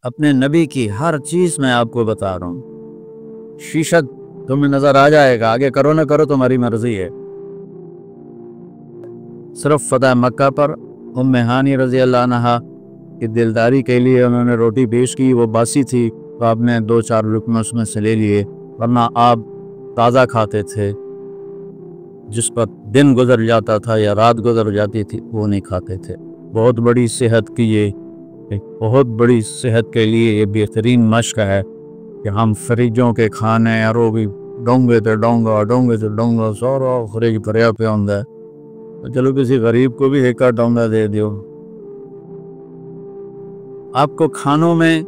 अपने नबी की हर चीज मैं आपको बता रहा हूँ। शीशा तुम्हें नजर आ जाएगा, आगे करो ना करो तुम्हारी मर्जी है। सिर्फ फतह मक्का पर उम्मे हानी रजी अल्लाह अन्हा की दिलदारी के लिए उन्होंने रोटी पेश की, वो बासी थी तो आपने 2-4 रुकन उसमें से ले लिए, वरना आप ताज़ा खाते थे। जिस पर दिन गुजर जाता था या रात गुजर जाती थी वो नहीं खाते थे। बहुत बड़ी सेहत की ये बहुत बड़ी सेहत के लिए ये बेहतरीन मश्क है कि हम फ्रिजों के खाने यार वो भी डोंगे तो डोंगा सारा फ्रिज भरया पे होंगे, तो चलो किसी गरीब को भी एक डोंगा दे दो। आपको खानों में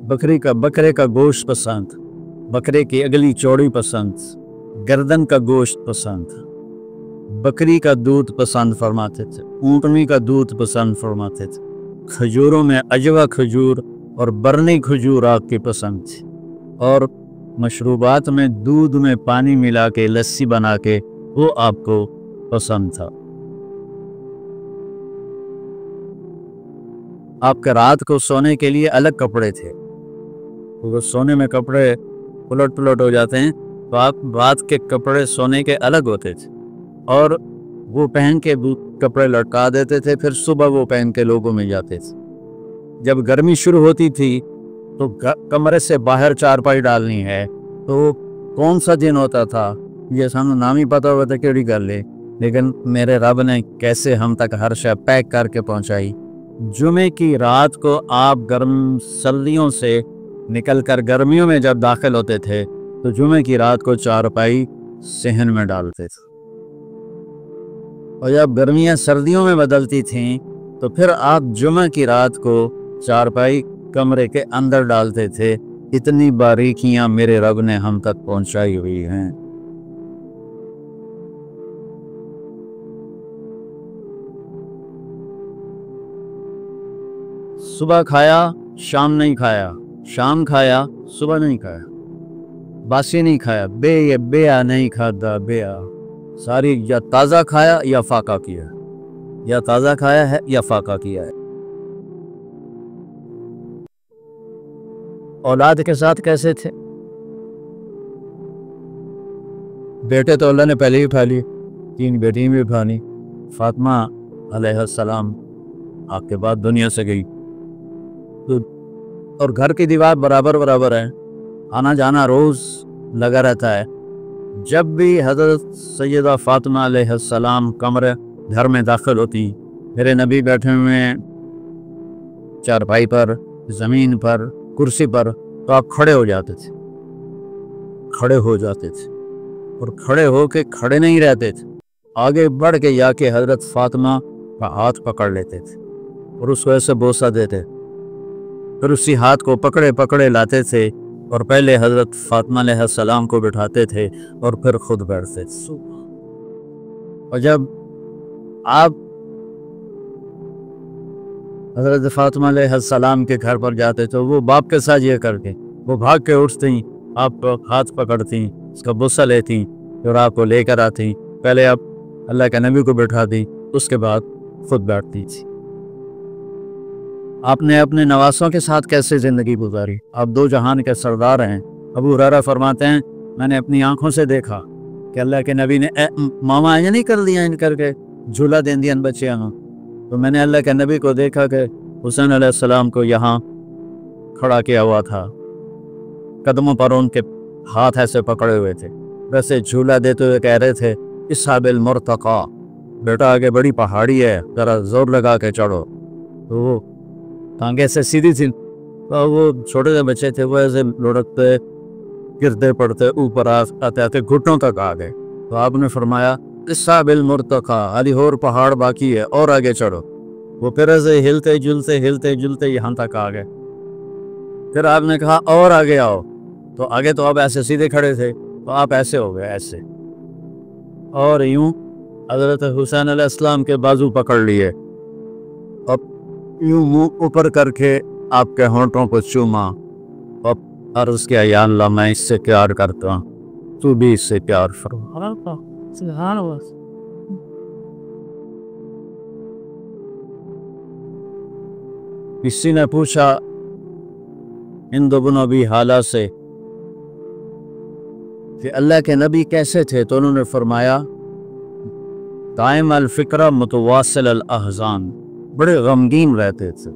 बकरे का गोश्त पसंद, बकरे की अगली चौड़ी पसंद, गर्दन का गोश्त पसंद, बकरी का दूध पसंद फरमाते थे, ऊँटनी का दूध पसंद फरमाते थे। खजूरों में अजवा खजूर और बरनी खजूर आपकी पसंद थी, और मशरूबात में दूध में पानी मिला के लस्सी बना के वो आपको पसंद था। आपके रात को सोने के लिए अलग कपड़े थे, तो सोने में कपड़े उलट पुलट हो जाते हैं, तो आप रात के कपड़े सोने के अलग होते थे और वो पहन के कपड़े लटका देते थे, फिर सुबह वो पहन के लोगों में जाते थे। जब गर्मी शुरू होती थी तो कमरे से बाहर चारपाई डालनी है, तो कौन सा दिन होता था ये सानू नाम ही पता हुआ था केड़ी गल है, लेकिन मेरे रब ने कैसे हम तक हर शय पैक करके पहुंचाई। जुमे की रात को आप गर्म सर्दियों से निकल कर गर्मियों में जब दाखिल होते थे तो जुमे की रात को चारपाई सहन में डालते थे, और जब गर्मियां सर्दियों में बदलती थीं तो फिर आप जुमे की रात को चारपाई कमरे के अंदर डालते थे। इतनी बारीकियां मेरे रब ने हम तक पहुंचाई हुई हैं। सुबह खाया शाम नहीं खाया, शाम खाया सुबह नहीं खाया, बासी नहीं खाया, बेया नहीं खाता बेया, सारी या ताज़ा खाया या फाका किया, या ताज़ा खाया है या फाका किया है। औलाद के साथ कैसे थे? बेटे तो अल्लाह ने पहले ही उठा लिए, 3 बेटी भी उठानी। फातिमा अलैहिस्सलाम आपके बाद दुनिया से गई, तो और घर की दीवार बराबर बराबर है, आना जाना रोज़ लगा रहता है। जब भी हज़रत सैयदा फातिमा अलैहिस्सलाम कमरे घर में दाखिल होती, मेरे नबी बैठे हुए चारपाई पर, ज़मीन पर, कुर्सी पर, तो आप खड़े हो जाते थे, खड़े हो जाते थे, और खड़े हो के खड़े नहीं रहते थे, आगे बढ़ के जाके हज़रत फातिमा का हाथ पकड़ लेते थे और उसको ऐसे बोसा देते, फिर उसी हाथ को पकड़े पकड़े लाते थे और पहले हज़रत फातिमा अलैहिस्सलाम को बिठाते थे और फिर खुद बैठते थे। और जब आप हज़रत फातिमा अलैहिस्सलाम के घर पर जाते तो वो बाप के साथ ये करके वो भाग के उठती, आप हाथ पकड़ती, उसका बुस्सा लेती और आपको लेकर आती। पहले आप अल्लाह के नबी को बिठाती, उसके बाद खुद बैठती थी। आपने अपने नवासों के साथ कैसे ज़िंदगी गुजारी? आप 2 जहान के सरदार हैं। अबू हुरैरा फरमाते हैं, मैंने अपनी आंखों से देखा कि अल्लाह के नबी ने मामा ये नहीं कर दिया इन करके झूला दे दिया बच्चियां, तो मैंने अल्लाह के नबी को देखा कि हुसैन अलैहिस्सलाम को यहाँ खड़ा किया हुआ था, कदमों पर उनके हाथ ऐसे पकड़े हुए थे, वैसे झूला देते हुए कह रहे थे इस्हाबिल मुर्तका, बेटा आगे बड़ी पहाड़ी है, ज़रा जोर लगा के चढ़ो। तो वो टांगे से सीधी थी, तो वो छोटे से बच्चे थे, वो ऐसे लुढ़कते गिरते पड़ते ऊपर आते आते घुटनों तक आ गए। तो आपने फरमाया इस्हाबिल मुर्तका, अली और पहाड़ बाकी है और आगे चढ़ो। वो फिर ऐसे हिलते जुलते यहाँ तक आ गए। फिर आपने कहा और आगे आओ, तो आगे तो आप ऐसे सीधे खड़े थे, तो आप ऐसे हो गए ऐसे, और यूं हज़रत हुसैन अलैहिस्सलाम के बाजू पकड़ लिए, अब यूं मुंह ऊपर करके आपके होंठों को चूमा और अर्ज़ किया, या अल्लाह मैं इससे प्यार करता हूँ, तू भी इससे प्यार फरमा। किसी ने पूछा हिंद बिन अबी हाला से कि अल्लाह के नबी कैसे थे, तो उन्होंने फरमाया दाइम अल फिक्रा मुतवासिल अल अहजान, बड़े गमगीन रहते थे।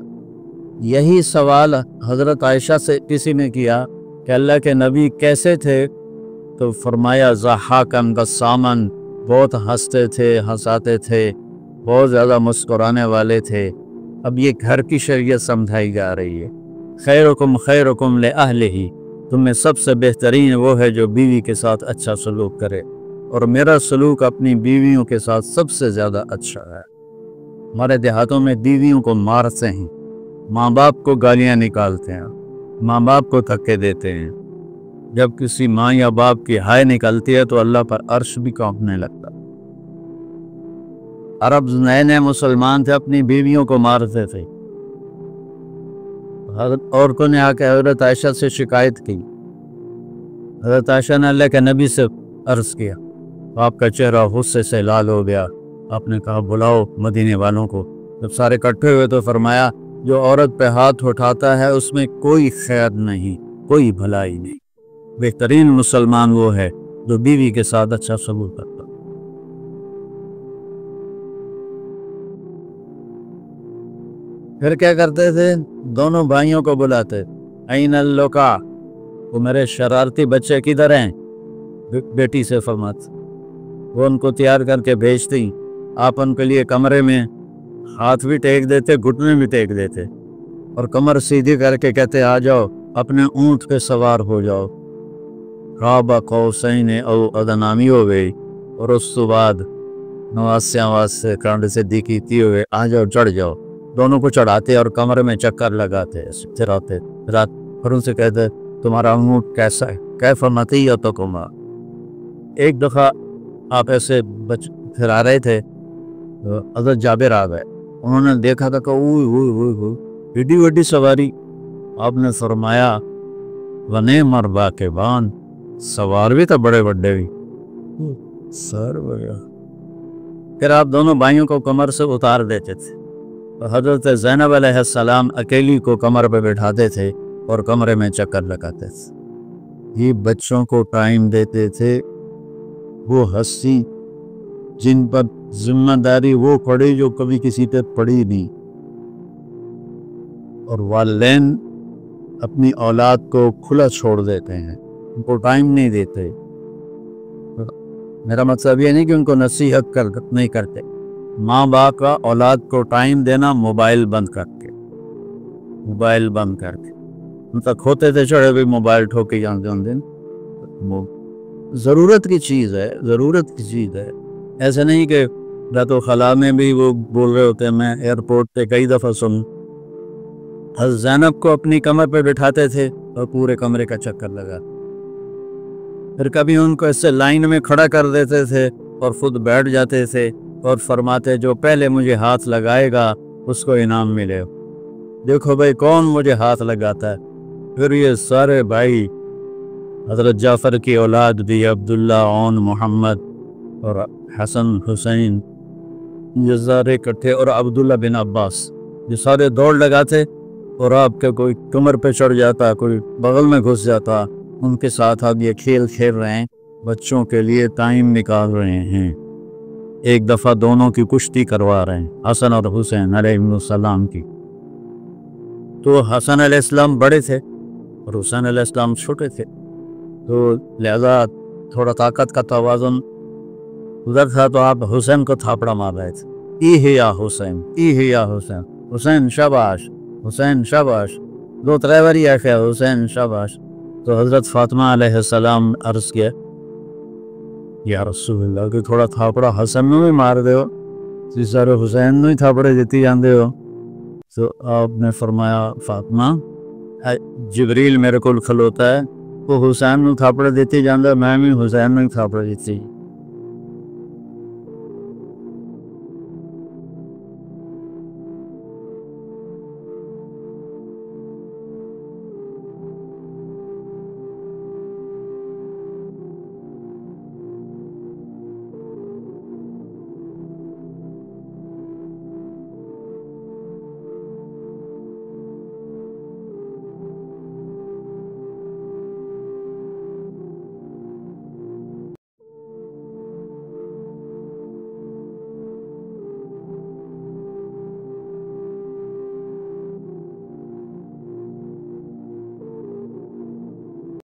यही सवाल हज़रत आयशा से किसी ने किया कि अल्लाह के नबी कैसे थे, तो फरमाया ज़हाकन बस्सामन, बहुत हंसते थे, हंसाते थे, बहुत ज़्यादा मुस्कुराने वाले थे। अब ये घर की शरीयत समझाई जा रही है। खैरुकुम ले अहलिही, तुम्हें सबसे बेहतरीन वो है जो बीवी के साथ अच्छा सलूक करे, और मेरा सलूक अपनी बीवियों के साथ सबसे ज़्यादा अच्छा है। हमारे देहातों में बीवियों को मारते हैं, माँ बाप को गालियाँ निकालते हैं, माँ बाप को धक्के देते हैं। जब किसी माँ या बाप की हाय निकलती है तो अल्लाह पर अर्श भी कांपने लगता। अरब नए नए मुसलमान थे, अपनी बीवियों को मारते थे। औरतों ने आकर हज़रत आयशा से शिकायत की। हज़रत आयशा ने अल्लाह के नबी से अर्ज़ किया, तो आपका चेहरा गुस्से से लाल हो गया। आपने कहा बुलाओ मदीने वालों को। जब सारे इकट्ठे हुए तो फरमाया जो औरत पे हाथ उठाता है उसमें कोई खैर नहीं, कोई भलाई नहीं। बेहतरीन मुसलमान वो है जो बीवी के साथ अच्छा सलूक करता। फिर क्या करते थे, दोनों भाइयों को बुलाते, ऐनल लोका, वो मेरे शरारती बच्चे किधर हैं, बेटी से फरमाते। वो उनको तैयार करके भेजती। आप उनके लिए कमरे में हाथ भी टेक देते, घुटने भी टेक देते, और कमर सीधी करके कहते आ जाओ, अपने ऊँट पे सवार हो जाओ। काबा कौसैन औ अदनामी हो गई, और उस बाद नवास्यावास से कांड से दिखीती हुए आ जाओ, चढ़ जाओ। दोनों को चढ़ाते और कमरे में चक्कर लगाते, चराते रात। और उनसे कहते तुम्हारा ऊँट कैसा है, कैफा मतीया तो कुमा। एक दफ़ा आप ऐसे फिरा रहे थे, तो हज़रत जाबिर आ गए। उन्होंने देखा था कि एडी वड्डी सवारी। आपने फरमाया वने मरबा के बान, सवार भी तो बड़े बड़े भी सर वगैरह। फिर आप दोनों भाइयों को कमर से उतार देते थे। तो हज़रत ज़ैनब अलैहिस्सलाम अकेली को कमर पे बैठाते थे और कमरे में चक्कर लगाते थे। ये बच्चों को टाइम देते थे। वो हस्ती जिन पर जिम्मेदारी वो पड़ी जो कभी किसी पे पड़ी नहीं। और वालिदैन अपनी औलाद को खुला छोड़ देते हैं, उनको टाइम नहीं देते। मेरा मतलब ये नहीं कि उनको नसीहत नहीं करते। माँ बाप का औलाद को टाइम देना मोबाइल बंद करके, मोबाइल बंद करके। उनका खोते थे चढ़े भी मोबाइल ठोके जानते उन दिन। ज़रूरत की चीज़ है, ज़रूरत की चीज़ है। ऐसे नहीं कि रातों खला में भी वो बोल रहे होते हैं। मैं एयरपोर्ट पे कई दफ़ा सुन, हज़रत ज़ैनब को अपनी कमर पे बिठाते थे और पूरे कमरे का चक्कर लगा। फिर कभी उनको ऐसे लाइन में खड़ा कर देते थे और खुद बैठ जाते थे और फरमाते जो पहले मुझे हाथ लगाएगा उसको इनाम मिले। देखो भाई कौन मुझे हाथ लगाता है। फिर ये सारे भाई हज़रत जाफ़र की औलाद भी, अब्दुल्ला, ओन, मोहम्मद और हसन, हुसैन, ये सारे इकट्ठे, और अब्दुल्ला बिन अब्बास, ये सारे दौड़ लगाते। और आपके कोई कमर पे चढ़ जाता, कोई बगल में घुस जाता। उनके साथ आप ये खेल खेल रहे हैं, बच्चों के लिए टाइम निकाल रहे हैं। एक दफ़ा दोनों की कुश्ती करवा रहे हैं, हसन और हुसैन अलैहिस्सलाम की। तो हसन अलैहिस्सलाम बड़े थे और हुसैन अलैहिस्सलाम छोटे थे, तो लिहाजा थोड़ा ताकत का तवाज़ुन उधर था। तो आप हुसैन को थापड़ा मार रहे थे, ई है या हुसैन, ई है या हुसैन, हुसैन शाबाश, हुसैन शाबाश। दो त्रै बारी आखे हुसैन शाबाश। तो हज़रत फातिमा अलैहिस्सलाम अर्ज़ किया या रसूलल्लाह कि थोड़ा थापड़ा हसन में भी मार दो, सारे हुसैन में ही थापड़े देती जाते हो। तो आपने फरमाया फातिमा जिब्रील मेरे को खलोता है, वो हुसैन में थापड़े देती जाता, मैं भी हुसैन में थापड़े देती।